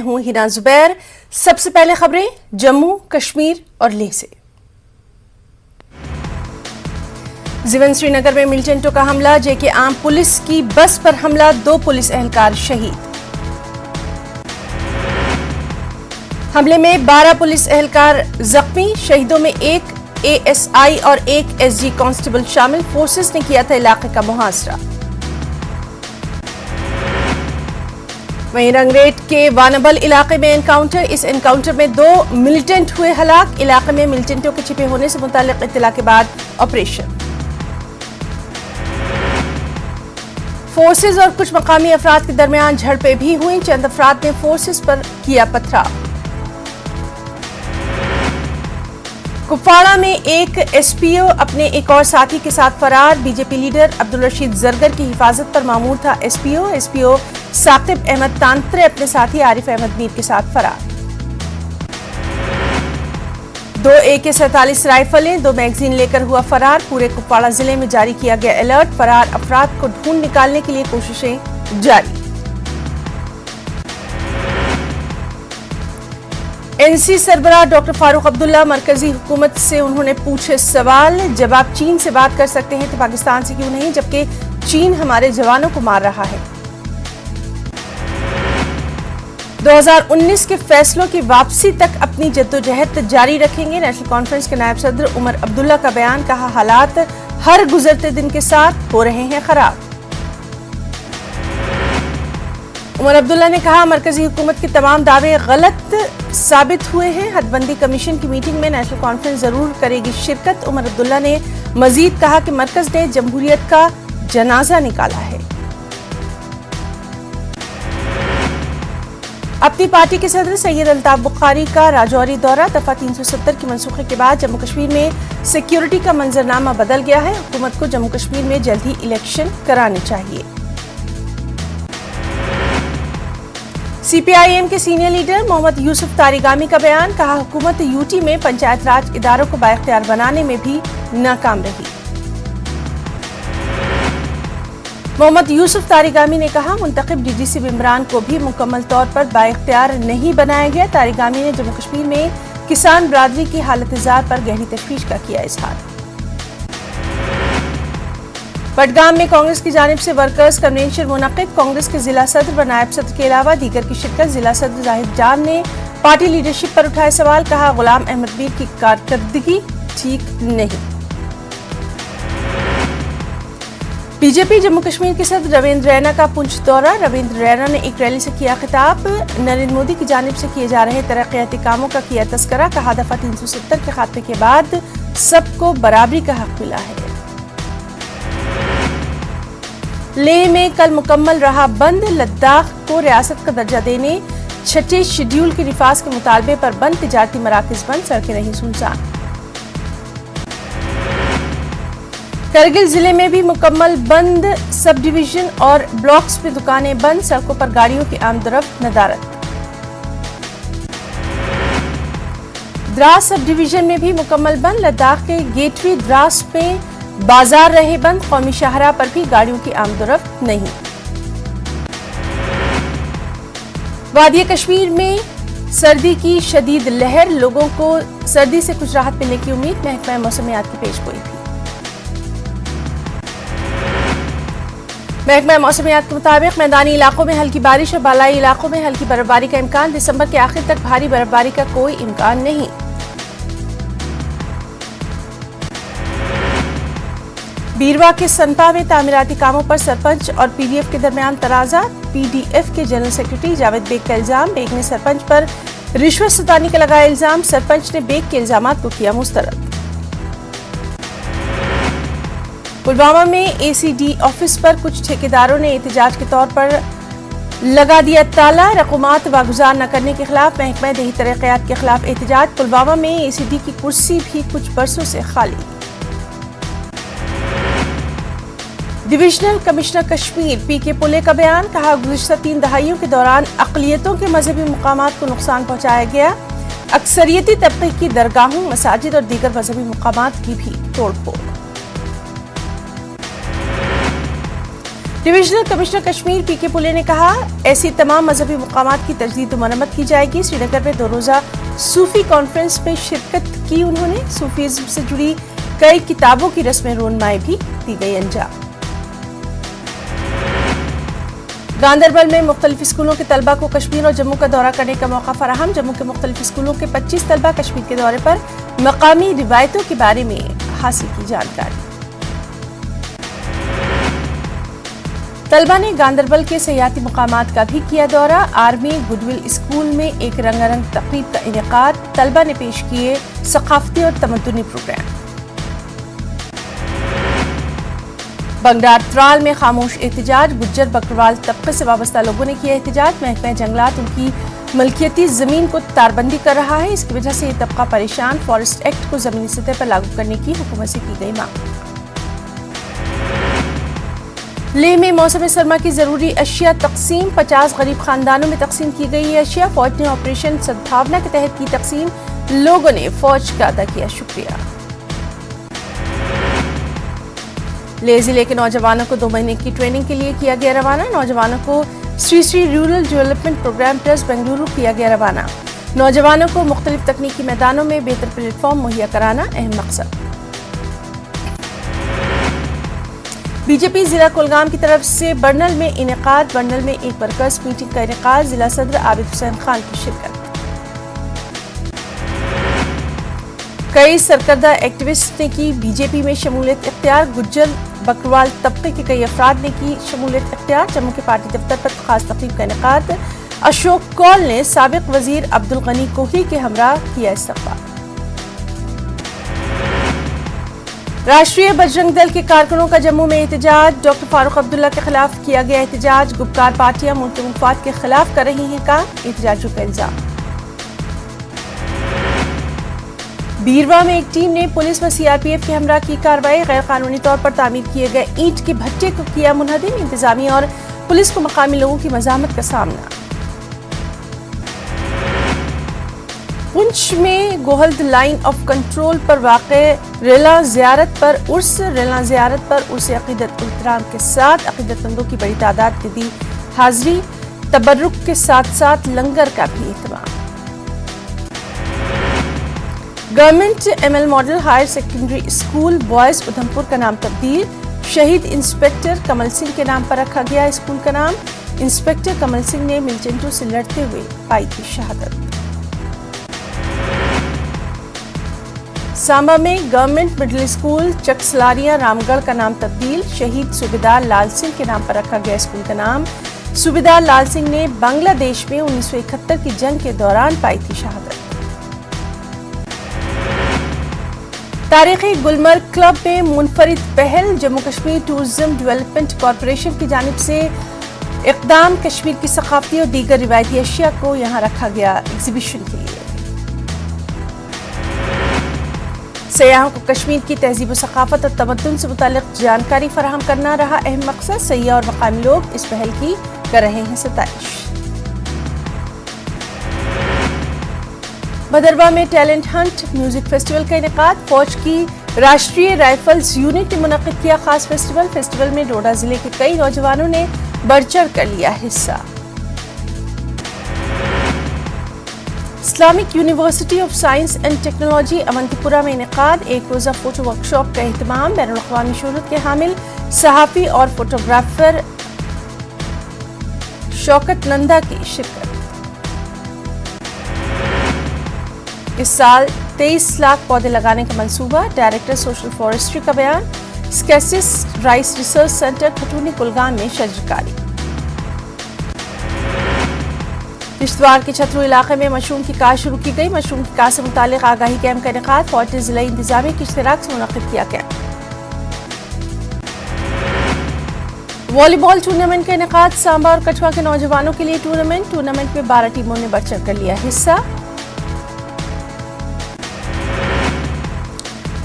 ہوں ہنا زبیر۔ سب سے پہلے خبریں جموں کشمیر اور لیہ سے۔ زیون سری نگر میں ملیٹنٹوں کا حملہ، جے کے عام پولیس کی بس پر حملہ، 2 پولیس اہلکار شہید۔ حملے میں 12 پولیس اہلکار زخمی، شہیدوں میں 1 ASI اور 1 SG کانسٹیبل شامل۔ فورسز نے کیا تھا علاقے کا محاصرہ۔ وہیں رنگریٹ کے وانبل علاقے میں انکاؤنٹر، اس انکاؤنٹر میں 2 ملیٹنٹ ہوئے ہلاک۔ علاقے میں ملیٹنٹوں کے چھپے ہونے سے متعلق اطلاع کے بعد آپریشن۔ فورسز اور کچھ مقامی افراد کے درمیان جھڑپیں بھی ہوئیں، چند افراد نے فورسز پر کیا پتھراؤ۔ کپواڑہ میں ایک SPO اپنے ایک اور ساتھی کے ساتھ فرار، BJP لیڈر عبدالرشید زرگر کی حفاظت پر مامور تھا SPO ثاقب احمد تانترے اپنے ساتھی عارف احمد میر کے ساتھ فرار۔ 2 AK-47 رائفلیں، 2 میگزین لے کر ہوا فرار۔ پورے کپواڑہ ضلع میں جاری کیا گیا الرٹ، فرار افراد کو ڈھونڈ نکالنے کے لیے کوششیں جاری۔ NC سربراہ ڈاکٹر فاروق عبداللہ، مرکزی حکومت سے انہوں نے پوچھے سوال، جب آپ چین سے بات کر سکتے ہیں تو پاکستان سے کیوں نہیں، جبکہ چین ہمارے جوانوں کو مار رہا ہے۔ 2019 کے فیصلوں کی واپسی تک اپنی جدوجہد جاری رکھیں گے، نیشنل کانفرنس کے نائب صدر عمر عبداللہ کا بیان، کہا حالات ہر گزرتے دن کے ساتھ ہو رہے ہیں خراب۔ عمر عبداللہ نے کہا مرکزی حکومت کے تمام دعوے غلط ثابت ہوئے ہیں، حد بندی کمیشن کی میٹنگ میں نیشنل کانفرنس ضرور کرے گی شرکت۔ عمر عبداللہ نے مزید کہا کہ مرکز نے جمہوریت کا جنازہ نکالا ہے۔ اپنی پارٹی کے صدر سید الطاف بخاری کا راجوری دورہ، دفعہ 370 کی منسوخی کے بعد جموں کشمیر میں سیکیورٹی کا منظرنامہ بدل گیا ہے، حکومت کو جموں کشمیر میں جلد ہی الیکشن کرانے چاہیے۔ CPIM کے سینئر لیڈر محمد یوسف تاریگامی کا بیان، کہا حکومت UT میں پنچایت راج اداروں کو بااختیار بنانے میں بھی ناکام رہی۔ محمد یوسف تاریگامی نے کہا منتخب DDC ممبران کو بھی مکمل طور پر بااختیار نہیں بنایا گیا۔ تاریگامی نے جموں کشمیر میں کسان برادری کی حالت زار پر گہری تشویش کا کیا اظہار۔ بڈگام میں کانگریس کی جانب سے ورکرز کنونشن منعقد، کانگریس کے ضلع صدر و نائب صدر کے علاوہ دیگر کی شرکت۔ ضلع صدر زاہد جان نے پارٹی لیڈرشپ پر اٹھائے سوال، کہا غلام احمد میر کی کارکردگی ٹھیک نہیں۔ BJP جموں کشمیر کے صدر رویندر رینا کا پنچ دورہ، رویندر رینا نے ایک ریلی سے کیا خطاب، نریندر مودی کی جانب سے کیے جا رہے ترقیاتی کاموں کا کیا تذکرہ، کہا دفعہ 370 کے خاتمے کے بعد سب کو برابری کا حق ملا ہے۔ لیہ میں کل مکمل رہا بند، لداخ کو ریاست کا درجہ دینے، 6 شیڈول کے نفاذ کے مطالبے پر بند، تجارتی مراکز بند، سڑکیں رہیں سنسان۔ کرگل ضلع میں بھی مکمل بند، سب ڈویژن اور بلاکس میں دکانیں بند، سڑکوں پر گاڑیوں کی آمد و رفت ندارت۔ دراس سب ڈویژن میں بھی مکمل بند، لداخ کے گیٹ وے دراس میں بازار رہے بند، قومی شاہراہ پر بھی گاڑیوں کی آمد و رفت نہیں۔ وادی کشمیر میں سردی کی شدید لہر، لوگوں کو سردی سے کچھ راحت ملنے کی امید، محکمہ موسمیات کی پیش گوئی تھی۔ محکمہ موسمیات کے مطابق میدانی علاقوں میں ہلکی بارش اور بالائی علاقوں میں ہلکی برفباری کا امکان، دسمبر کے آخر تک بھاری برفباری کا کوئی امکان نہیں۔ بیروا کے سنپا میں تعمیراتی کاموں پر سرپنچ اور PDF کے درمیان تنازعات، PDF کے جنرل سیکرٹری جاوید بیگ کا الزام، بیگ نے سرپنچ پر رشوت ستانی کا لگایا الزام، سرپنچ نے بیگ کے الزامات کو کیا مسترد۔ پلوامہ میں ACD آفس پر کچھ ٹھیکیداروں نے احتجاج کے طور پر لگا دیا تالا، رقومات واگزار نہ کرنے کے خلاف محکمہ دیہی ترقیات کے خلاف احتجاج، پلوامہ میں ACD کی کرسی بھی کچھ برسوں سے خالی۔ ڈویژنل کمشنر کشمیر PK پلے کا بیان، کہا گزشتہ 3 دہائیوں کے دوران اقلیتوں کے مذہبی مقامات کو نقصان پہنچایا گیا، اکثریتی طبقے کی درگاہوں، مساجد اور دیگر مذہبی مقامات کی بھی توڑ پھوڑ۔ डिविजनल कमिश्नर कश्मीर पीके पुले ने कहा, ऐसी तमाम मजहबी मुकामात की तजदीद व मरम्मत की जाएगी। श्रीनगर में 2 रोज़ा सूफी कॉन्फ्रेंस में शिरकत की उन्होंने। सूफीज़्म से जुड़ी कई किताबों की रस्म रोनमाई भी दी गई अंजाम। गांदरबल में मुख्तलिफ स्कूलों के तलबा को कश्मीर और जम्मू का दौरा करने का मौका फराहम। जम्मू के मुख्तलिफ स्कूलों के 25 तलबा कश्मीर के दौरे पर मकामी रिवायतों के बारे में हासिल की जानकारी। तलबा ने गांदरबल के सयाती मुकामात का भी किया दौरा। आर्मी गुडविल स्कूल में एक रंगारंग तकरीब का इनेकाद। तलबा ने पेश किए सकाफती और तमद्दुनी प्रोग्राम। बंगडार त्राल में खामोश एहतजाज। गुज्जर बकरवाल तबके से वाबस्ता लोगों ने किया एहतजाज। महकमा जंगलात उनकी मलकियती जमीन को तारबंदी कर रहा है, इसकी वजह से ये तबका परेशान। फॉरेस्ट एक्ट को जमीनी सतह पर लागू करने की हुकूमत से की गई मांग। लेह में मौसम सरमा की जरूरी अशिया तकसीम। 50 गरीब खानदानों में तकसीम की गई है अशिया। फौज ने ऑपरेशन सद्भावना के तहत की तकसीम। लोगों ने फौज का अदा किया शुक्रिया। लेह जिले के नौजवानों को 2 महीने की ट्रेनिंग के लिए किया गया रवाना। नौजवानों को Shri Shri rural development programme trust Bengaluru किया गया रवाना। नौजवानों को मुख्तलिफ तकनीकी मैदानों में बेहतर प्लेटफॉर्म मुहैया कराना अहम मकसद। बीजेपी जिला कुलगाम की तरफ से बर्नल में इनेकाद। बर्नल में एक वर्कर्स मीटिंग का इनेकाद। जिला सदर आबिद हुसैन खान की शिरकत। कई सरकर्दा एक्टिविस्ट ने की बीजेपी में शमूलियत इख्तियार। गुज्जर बकरवाल तबके के कई अफराद ने की शमूलियत इख्तियार। जम्मू के पार्टी दफ्तर पर खास तकरीब का इनेकाद। अशोक कौल ने साबिक वजीर अब्दुल गनी कोहली के हमरा किया इस्तकबाल। राष्ट्रीय बजरंग दल के कारकुनों का जम्मू में एहतजाज। डॉक्टर फारूक अब्दुल्ला के खिलाफ किया गया एहतजाज। गुपकार पार्टियां मुल्क के मुफाद के खिलाफ कर रही हैं काम। एहतजाजों का इल्जाम। बीरवा में एक टीम ने पुलिस व सीआरपीएफ के हमरा की कार्रवाई। गैर कानूनी तौर पर तामीर किए गए ईंट के भट्टे को किया मुनहदिम। इंतजामिया और पुलिस को मकामी लोगों की मज़ाहमत का सामना। पुंछ में गोहल्द लाइन ऑफ कंट्रोल पर वाक़े रेला ज़ियारत पर उर्स अक़ीदत एहतराम के साथ अक़ीदतमंदों की बड़ी तादाद ने दी हाज़री। तबर्रुक के साथ साथ लंगर का भी एहतमाम। Government ML model higher secondary school boys Udhampur का नाम तब्दील। शहीद इंस्पेक्टर कमल सिंह के नाम पर रखा गया स्कूल का नाम। इंस्पेक्टर कमल सिंह ने मिलिटेंटों से लड़ते हुए पाई थी शहादत। सांबा में गवर्नमेंट मिडिल स्कूल चकसलारिया रामगढ़ का नाम तब्दील। शहीद सूबेदार लाल सिंह के नाम पर रखा गया स्कूल का नाम। सूबेदार लाल सिंह ने बांग्लादेश में 1971 की जंग के दौरान पाई थी शहादत। तारीखी गुलमर्ग क्लब में मुनफरिद पहल। Jammu Kashmir tourism development corporation की जानिब से इक़दाम। कश्मीर की सकाफती और दीगर रिवायती अशिया को यहाँ रखा गया एग्जीबिशन के लिए। सयाहों को कश्मीर की तहजीब व सकाफत और तमद्दुन से मुतालिक जानकारी फराहम करना रहा अहम मकसद। सयाह और मकामी लोग इस पहल की कर रहे हैं सताइश। भदरवा में टैलेंट हंट म्यूजिक फेस्टिवल का इनेकाद। फौज की राष्ट्रीय राइफल्स यूनिट ने मुनक्किद किया खास फेस्टिवल। फेस्टिवल में डोडा जिले के कई नौजवानों ने बढ़ चढ़ कर लिया हिस्सा। Islamic University of Science and Technology Awantipora में इनेकाद। एक रोज़ा फोटो वर्कशॉप का एहतमाम। बैनुल-अक़वामी शोहरत के हामिल सहाफ़ी और फोटोग्राफर शौकत नंदा की शिरकत। इस साल 23 लाख पौधे लगाने का मंसूबा। डायरेक्टर सोशल फॉरेस्ट्री का बयान। स्कैसिस राइस रिसर्च सेंटर खटूनी कुलगाम में शजरकारी। किश्तवाड़ के छतरू इलाके में मशरूम की काश्त शुरू की गई। मशरूम की काश्त से मुतालिक आगाही कैंप का इनेकाद। फौज ने जिला इंतजामिया की इश्तिराक से मुनक्किद किया कैंप। वॉलीबॉल टूर्नामेंट का इनेकाद। सांबा और कठुआ के नौजवानों के लिए टूर्नामेंट में 12 टीमों ने बढ़ चढ़ कर लिया हिस्सा।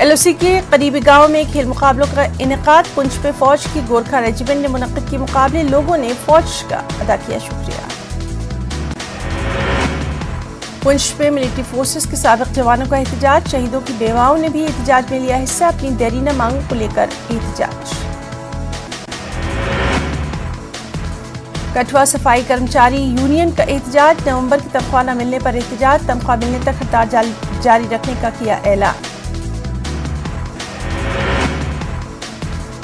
एलओसी के करीबी गांव में खेल मुकाबलों का इनेकाद। पुंछ में फौज की गोरखा रेजिमेंट ने मुनक्किद किए मुकाबले। लोगों ने फौज का अदा किया शुक्रिया। पुंछ में मिलिट्री फोर्सेस के साबिक जवानों का एहतजाज। शहीदों की बेवाओं ने भी एहतजाज में लिया हिस्सा। अपनी देरीना मांगों को लेकर एहतजाज। कठुआ सफाई कर्मचारी यूनियन का एहतजाज, नवंबर की तनख्वाह न मिलने पर एहतजाज, तनख्वाह मिलने तक हड़ताल जारी रखने का किया ऐलान।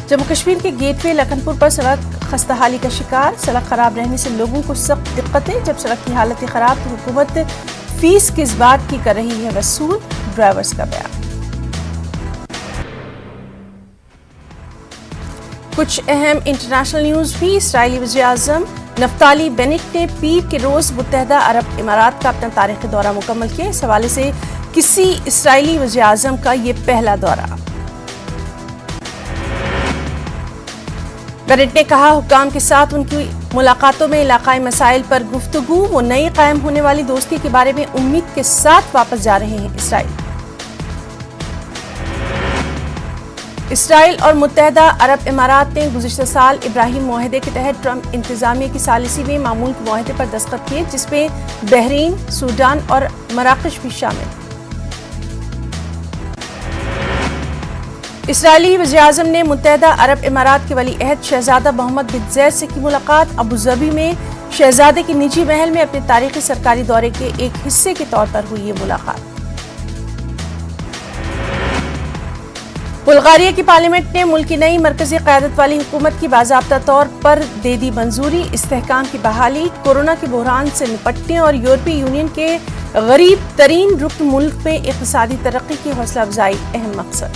जम्मू कश्मीर के गेटवे लखनपुर पर सड़क खस्ताहाली का शिकार, सड़क खराब रहने से लोगों को सख्त दिक्कतें, जब सड़क की हालत खराब तो हुकूमत फीस किस बात की कर रही है वसूल, ड्राइवर्स का बयान। कुछ अहम इंटरनेशनल न्यूज भी। इसराइली वज़ीर-ए-आज़म नफ्ताली बेनेट ने पीर के रोज मुत्तहदा अरब इमारात का अपना तारीखी दौरा मुकम्मल किया। इस हवाले से किसी इसराइली वज़ीर-ए-आज़म का ये पहला दौरा। बेनेट ने कहा, हुक्काम के साथ उनकी मुलाकातों में इलाकाई मसाइल पर गुफ्तगू, वो नई कायम होने वाली दोस्ती के बारे में उम्मीद के साथ वापस जा रहे हैं इसराइल और मुत्तहदा अरब इमारात ने गुज़िश्ता साल इब्राहिम मुआहदे के तहत ट्रंप इंतजामिया की सालिसी में मामूल के मुआहदे पर दस्तखत किए, जिसमें बहरीन, सूडान और मराकश भी शामिल। इसराइली वज़ीर-ए-आज़म ने मुत्तहदा अरब इमारात के वली अहद शहजादा मोहम्मद बिन ज़ैद से की मुलाकात। अबू ज़बी में शहजादे के निजी महल में अपने तारीखी सरकारी दौरे के एक हिस्से के तौर पर हुई ये मुलाकात। बुल्गारिया की पार्लियामेंट ने मुल्क की नई मरकजी क़यादत वाली हुकूमत की बाज़ाब्ता तौर पर दे दी मंजूरी। इस्तेहकाम की बहाली, कोरोना के बहरान से निपटने और यूरोपीय यूनियन के गरीब तरीन रुकन मुल्क में इक़्तिसादी तरक्की की हौसला अफजाई अहम मकसद।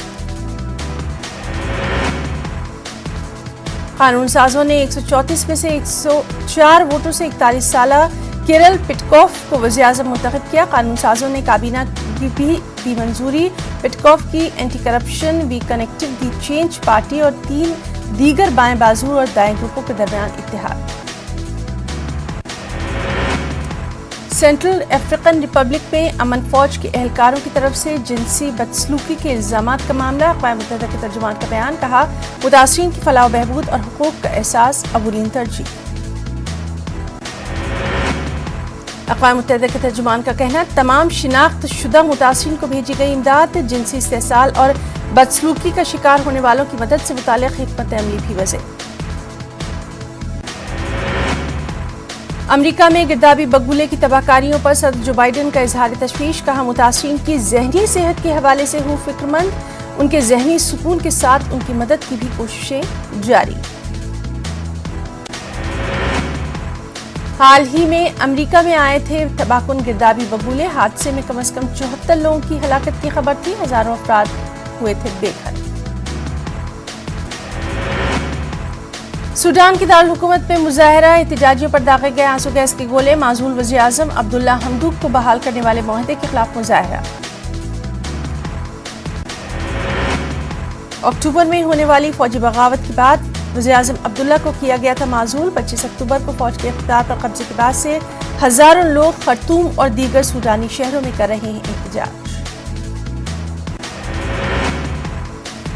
कानून साजों ने 134 में से 104 वोटों से 41 साला किरिल पिटकोफ को वज़ीर-ए-आज़म मुंतखब किया। कानून साजों ने काबीना की भी दी मंजूरी। पिटकोफ की anti corruption, we connected the change party और 3 दीगर बाएं बाजू और दाएं ग्रुपों के दरमियान इत्तेहाद। सेंट्रल अफ्रीकन रिपब्लिक में अमन फौज के एहलकारों की तरफ से जिनसी बदसलूकी के इल्जामात का मामला। अक़वाम मुत्तहिदा के तर्जुमान का बयान, कहा, मुतासिरीन की फलाह बहबूद और हुकूक का एहसास अवलीन तरजीह। अक़वाम मुत्तहिदा के तर्जुमान का कहना, तमाम शिनाख्त शुदा मुतासिरीन को भेजी गई इमदाद, जिनसी इस्तेहसाल और बदसलूकी का शिकार होने वालों की मदद से मुताल्लिक़ हिकमत अमली भी वज़े। अमरीका में गिरदाबी बगुले की तबाहकारियों पर सदर जो बाइडन का इजहार तशवीश, कहा, मुतासिरीन की ज़हनी सेहत के हवाले से हूँ फिक्रमंद, उनके ज़हनी सुकून के साथ उनकी मदद की भी कोशिशें जारी। हाल ही में अमरीका में आए थे तबाहकुन गिरदाबी बगुले, हादसे में कम से कम 74 लोगों की हलाकत की खबर थी, हजारों अफराद हुए थे बेघर। सूडान की दारुल हुकूमत में मुजाहरा, एहतजाजियों पर दागे गए आंसू गैस के गोले, माजूल वज़ीर-ए-आज़म अब्दुल्ला हमदूक को बहाल करने वाले मुआहदे के खिलाफ मुजाहरा। अक्टूबर में होने वाली फौजी बगावत के बाद वज़ीर-ए-आज़म अब्दुल्ला को किया गया था माजूल। 25 अक्टूबर को फौज के इख्तियार पर कब्जे के बाद से हजारों लोग खर्तूम और दीगर सूडानी शहरों में कर रहे हैं एहतजाज।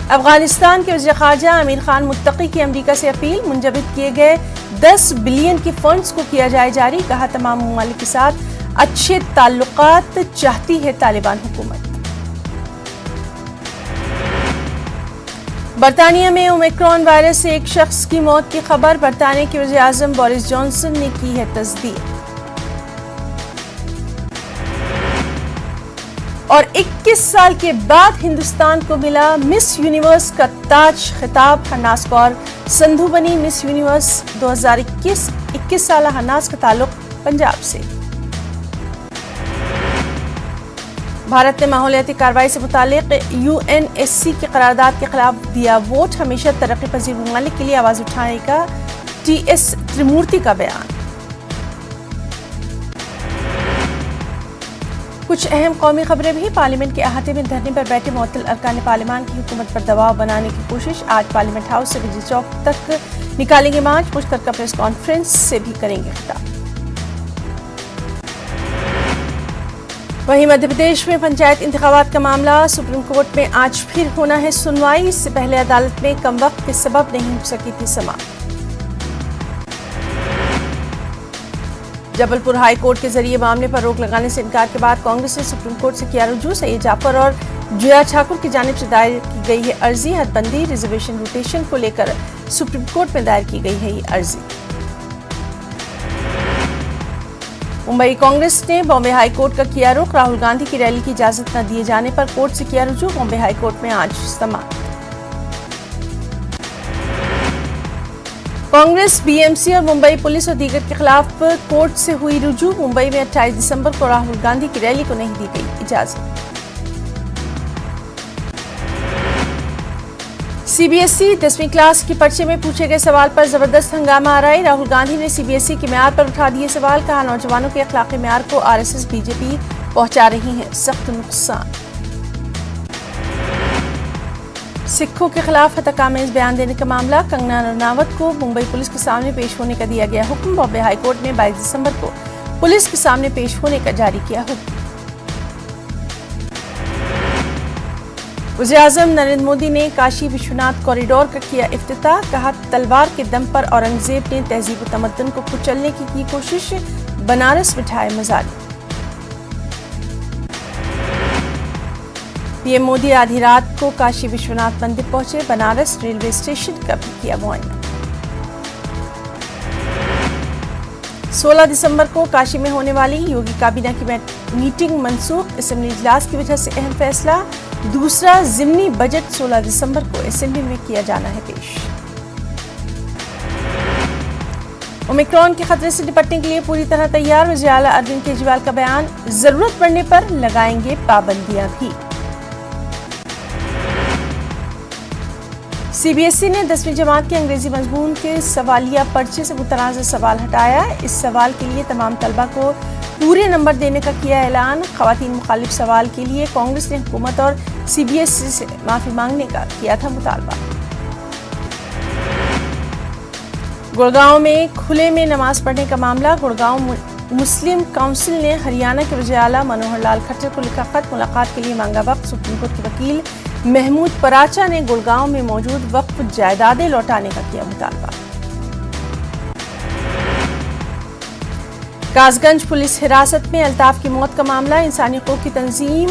अफगानिस्तान के वज़ीर ख़ारजा आमिर खान मुत्तकी की अमरीका से अपील, मुंजमद किए गए 10 बिलियन के फंड्स को किया जाए जारी, कहा, तमाम ममालिक के साथ अच्छे ताल्लुकात चाहती है तालिबान हुकूमत। बरतानिया में ओमिक्रॉन वायरस से एक शख्स की मौत की खबर, बरतानिया के वज़ीर-ए-आज़म बोरिस जॉनसन ने की है तस्दीक। और 21 साल के बाद हिंदुस्तान को मिला मिस यूनिवर्स का ताज खिताब, हरनाज कौर संधू बनी मिस यूनिवर्स 2021। 21 साल हरनाज का ताल्लुक पंजाब से। भारत ने माहौलियाती कार्रवाई से मुतालिक UNSC की करारदाद के खिलाफ दिया वोट, हमेशा तरक्की पजीर ममालिक के लिए आवाज उठाएगा, TS त्रिमूर्ति का बयान। कुछ अहम कौमी खबरें भी। पार्लियामेंट के अहाते में धरने पर बैठे मुअत्तल अरकान पार्लियामान की हुकूमत पर दबाव बनाने की कोशिश। आज पार्लियामेंट हाउस से विजय चौक तक निकालेंगे मार्च, मुश्तरका प्रेस कॉन्फ्रेंस से भी करेंगे खिताब। वहीं मध्य प्रदेश में पंचायत इंतखाबात का मामला, सुप्रीम कोर्ट में आज फिर होना है सुनवाई। इससे पहले अदालत में कम वक्त के सबब नहीं हो सकी थी समाअत। जबलपुर हाई कोर्ट के जरिए मामले पर रोक लगाने से इनकार के बाद कांग्रेस ने सुप्रीम कोर्ट से किया रुजू। सैयद जाफर और जुया ठाकुर की जानिब से दायर की गई है अर्जी। हदबंदी रिजर्वेशन रोटेशन को लेकर सुप्रीम कोर्ट में दायर की गई है ये अर्जी। मुंबई कांग्रेस ने बॉम्बे हाई कोर्ट का किया रुख, राहुल गांधी की रैली की इजाजत न दिए जाने पर कोर्ट से किया रुजू, बॉम्बे हाई कोर्ट में आज समाअत। कांग्रेस, बीएमसी और मुंबई पुलिस और दीगर के खिलाफ कोर्ट से हुई रुजू, मुंबई में 28 दिसंबर को राहुल गांधी की रैली को नहीं दी गई इजाजत। सीबीएसई 10वीं क्लास की पर्चे में पूछे गए सवाल पर जबरदस्त हंगामा आराई, राहुल गांधी ने सीबीएसई के म्यार पर उठा दिए सवाल, कहा नौजवानों के अखलाकी म्यार को आरएसएस बीजेपी पहुंचा रही है सख्त नुकसान। सिखों के खिलाफ हत्याकामेज बयान देने का मामला, कंगना रनावत को मुंबई पुलिस के सामने पेश होने का दिया गया हुक्म, बॉम्बे हाईकोर्ट ने 22 दिसंबर को पुलिस के सामने पेश होने का जारी किया हुक्म। वज़ीर-ए-आज़म नरेंद्र मोदी ने काशी विश्वनाथ कॉरिडोर का किया इफ्तिताह, कहा तलवार के दम पर औरंगजेब ने तहजीब व तमद्दुन को कुचलने की कोशिश, बनारस बिठाए मजालिम। पीएम मोदी आधी रात को काशी विश्वनाथ मंदिर पहुंचे, बनारस रेलवे स्टेशन का भी किया मुआयना। 16 दिसंबर को काशी में होने वाली योगी काबीना की मीटिंग मनसूख, असेंबली इजलास की वजह से अहम फैसला, दूसरा ज़िमनी बजट 16 दिसंबर को असेंबली में किया जाना है पेश। ओमिक्रॉन के खतरे से निपटने के लिए पूरी तरह तैयार, वज़ीर आला अरविंद केजरीवाल का बयान, जरूरत पड़ने पर लगाएंगे पाबंदियां भी। सीबीएसई ने 10वीं जमात के अंग्रेजी मजमून के सवालिया पर्चे से मुतनाज़ सवाल हटाया, इस सवाल के लिए तमाम तलबा को पूरे नंबर देने का किया ऐलान, ख़वातीन मुखालिफ सवाल के लिए कांग्रेस ने हुकूमत और सीबीएसई से माफ़ी मांगने का किया था मुतालबा। गुड़गांव में खुले में नमाज पढ़ने का मामला, गुड़गांव मुस्लिम काउंसिल ने हरियाणा के वज़ीर आला मनोहर लाल खट्टर को लिखा खत, मुलाकात के लिए मांगा वक्त, सुप्रीम कोर्ट के वकील महमूद पराचा ने गुड़गांव में मौजूद वक्फ जायदादें लौटाने का किया मुतालबा। कासगंज पुलिस हिरासत में अल्ताफ की मौत का मामला, इंसानी हकूक़ की तंजीम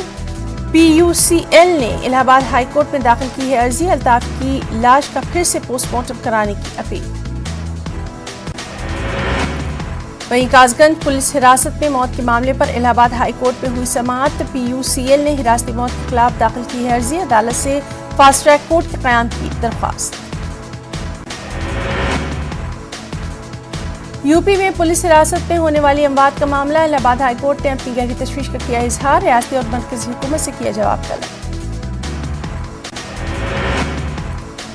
PUCL ने इलाहाबाद हाई कोर्ट में दाखिल की है अर्जी, अल्ताफ की लाश का फिर से पोस्टमार्टम कराने की अपील। वहीं कासगंज पुलिस हिरासत में मौत के मामले पर इलाहाबाद हाई कोर्ट में हुई समाअत, PUCL ने हिरासती मौत के खिलाफ दाखिल की है अर्जी, अदालत से फास्ट ट्रैक कोर्ट के क़याम की दरख्वास्त। यूपी में पुलिस हिरासत में होने वाली अमवात का मामला, इलाहाबाद हाई कोर्ट ने अपनी गहरी तशवीश का किया इजहार, रियासती और मरकजी हुकूमत से किया जवाब तलब।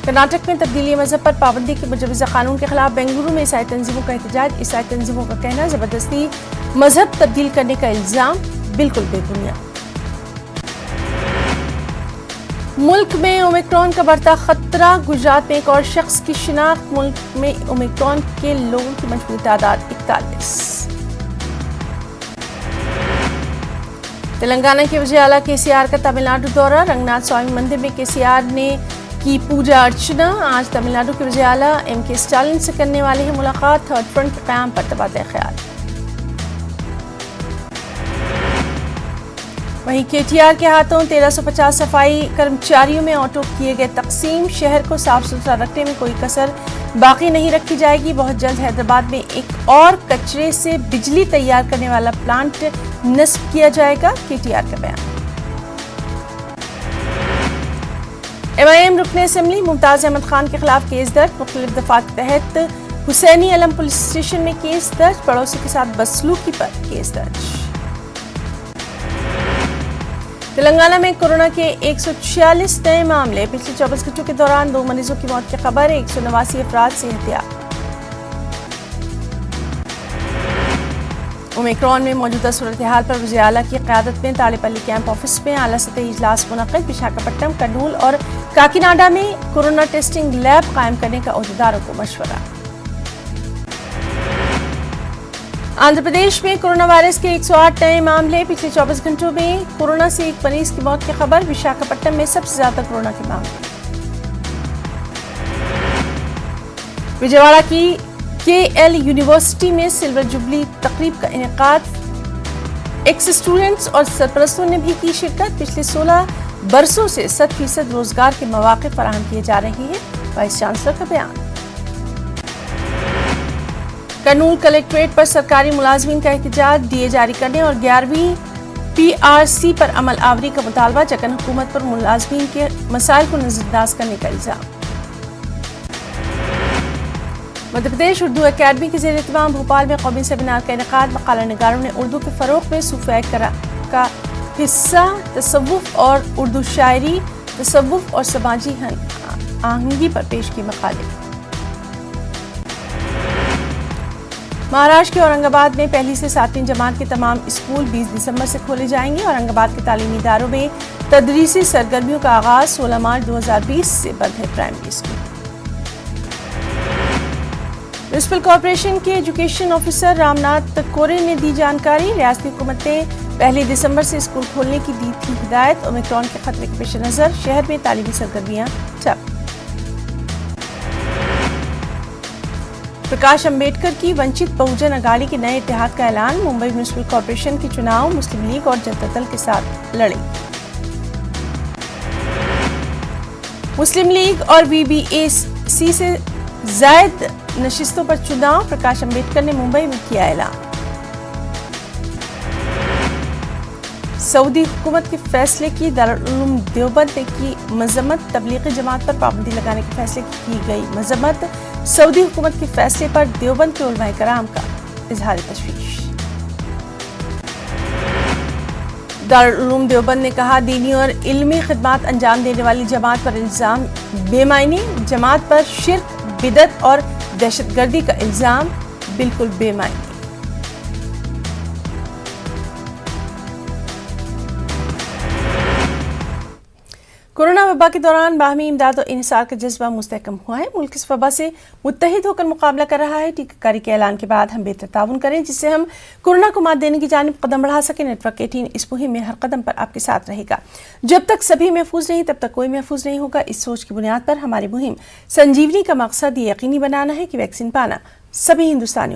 कर्नाटक में तब्दीली मजहब पर पाबंदी के मुजवज़ा कानून के खिलाफ बेंगलुरु में ईसाई तंजीमों का एहतजाज, ईसाई तंजीमों का कहना जबरदस्ती मजहब तब्दील करने का इल्जाम बिल्कुल बेबुनियाद। मुल्क में ओमिक्रॉन का बढ़ता खतरा, गुजरात में एक और शख्स की शिनाख्त, मुल्क में ओमिक्रॉन के लोगों की मजबूत तादाद 41। तेलंगाना के वज़ीर आला केसीआर का तमिलनाडु दौरा, रंगनाथ स्वामी मंदिर में केसीआर ने की पूजा अर्चना, आज तमिलनाडु के वज़ीर आला MK स्टालिन से करने वाले हैं मुलाकात, थर्ड फ्रंट के क़याम पर तबादला ख्याल। वहीं KTR के हाथों 1350 सफाई कर्मचारियों में ऑटो किए गए तकसीम, शहर को साफ सुथरा रखने में कोई कसर बाकी नहीं रखी जाएगी, बहुत जल्द हैदराबाद में एक और कचरे से बिजली तैयार करने वाला प्लांट नस्ब किया जाएगा, KTR का बयान। MIM रुकने असेंबली मुमताज़ अहमद खान के खिलाफ केस दर्ज, मुख्तलिफ दफात के तहत हुसैनी अलम पुलिस स्टेशन में केस दर्ज, पड़ोसी के साथ बदसलूकी पर केस दर्ज। तेलंगाना में कोरोना के 146 नए मामले, पिछले 24 घंटों के दौरान 2 मरीजों की मौत की खबर, 189 अफराद सेहतियाब। ओमिक्रॉन में मौजूदा सूरत हाल पर वज़ीर आला की क़यादत में तालेपल्ली कैंप ऑफिस में आला सतही इजलास मुनक़िद, विशाखापट्टनम, कर्नूल और काकीनाडा में कोरोना टेस्टिंग लैब कायम करने का ओहदेदारों को मशवरा। आंध्र प्रदेश में कोरोना वायरस के 108 नए मामले, पिछले 24 घंटों में कोरोना से एक मरीज की मौत की खबर, विशाखापट्टनम में सबसे ज्यादा कोरोना के मामले। विजयवाड़ा की KL यूनिवर्सिटी में सिल्वर जुबली तकरीब का इनेकाद, एक्स स्टूडेंट्स और सरपरस्तों ने भी की शिरकत, पिछले 16 बरसों से 100% रोजगार के मौके फराहम किए जा रहे हैं, वाइस चांसलर का बयान। कर्नूल कलेक्ट्रेट पर सरकारी मुलाजमीन का एहतजाज, डीए जारी करने और 11वीं PRC पर अमल आवरी का मुतालबा, जगन हुकूमत पर मुलाजमीन के मसाइल को नजरअंदाज करने का इल्जाम। मध्य प्रदेश उर्दू अकेडमी के ज़ेर एहतमाम भोपाल में कौमी सेमिनार का इनेकाद, मकाला निगारों ने उर्दू के फ़रोग़ में सूफ़ी का हिस्सा तसव्वुफ़ और उर्दू शायरी, तसव्वुफ़ और समाजी आहंगी पर पेश की मकाले। महाराष्ट्र के औरंगाबाद में पहली से 7वीं जमात के तमाम स्कूल 20 दिसंबर से खोले जाएंगे। औरंगाबाद के तालीमी इदारों में तदरीसी सरगर्मियों का आगाज 16 मार्च 2020 से बंद है प्राइमरी स्कूल। म्युनिसिपल कॉरपोरेशन के एजुकेशन ऑफिसर रामनाथ कोरे ने दी जानकारी। रियासती हुकूमत ने 1 दिसंबर से स्कूल खोलने की दी थी हिदायत। ओमिक्रॉन के खतरे के पेश नज़र शहर में तालीमी सरगर्मियां ठप। प्रकाश अंबेडकर की वंचित बहुजन अघाड़ी के नए इत्तेहाद का ऐलान। मुंबई म्युनिसिपल कॉरपोरेशन के चुनाव मुस्लिम लीग और जनता दल के साथ लड़ेगी। मुस्लिम लीग और VBAC से जायद नशिस्तों पर चुनाव। प्रकाश अंबेडकर ने मुंबई में किया ऐलान। सऊदी हुकूमत के फैसले की दारुल उलूम देवबंद ने की मजम्मत। तबलीगी जमात पर पाबंदी लगाने के फैसले की गई मजम्मत। सऊदी हुकूमत के फैसले पर देवबंद के उलमाए कराम का इजहार तशवीश। दारुल उलूम देवबंद ने कहा, दीनी और इल्मी खिदमात अंजाम देने वाली जमात पर इल्जाम बेमायने। जमात पर शिर्क, बिदअत और दहशतगर्दी का इल्जाम बिल्कुल बेमायने। कोरोना वबा के दौरान बाहमी इमदाद और इंसार का जज्बा मुस्तहकम हुआ है। मुल्क इस वबा से मुत्तहिद होकर मुकाबला कर रहा है। टीकाकारी के ऐलान के बाद हम बेहतर ताउन करें, जिससे हम कोरोना को मात देने की जानिब कदम बढ़ा सकें। नेटवर्क 18 इस मुहिम में हर कदम पर आपके साथ रहेगा। जब तक सभी महफूज नहीं, तब तक कोई महफूज नहीं होगा। इस सोच की बुनियाद पर हमारी मुहिम संजीवनी का मकसद ये यकीनी बनाना है कि वैक्सीन पाना सभी हिंदुस्तानियों